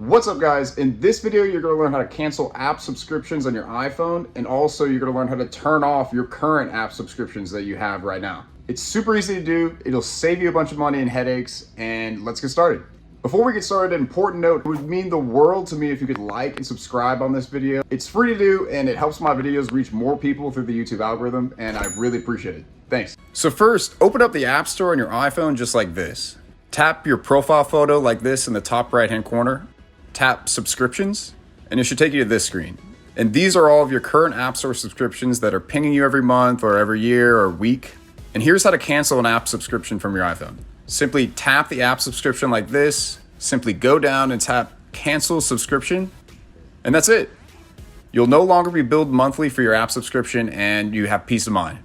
What's up guys? In this video, you're gonna learn how to cancel app subscriptions on your iPhone, and also you're gonna learn how to turn off your current app subscriptions that you have right now. It's super easy to do, it'll save you a bunch of money and headaches, and let's get started. Before we get started, an important note, it would mean the world to me if you could like and subscribe on this video. It's free to do, and it helps my videos reach more people through the YouTube algorithm, and I really appreciate it. Thanks. So first, open up the App Store on your iPhone just like this. Tap your profile photo like this in the top right-hand corner. Tap subscriptions, and it should take you to this screen. And these are all of your current App Store subscriptions that are pinging you every month or every year or week. And here's how to cancel an app subscription from your iPhone. Simply tap the app subscription like this, simply go down and tap cancel subscription, and that's it. You'll no longer be billed monthly for your app subscription, and you have peace of mind.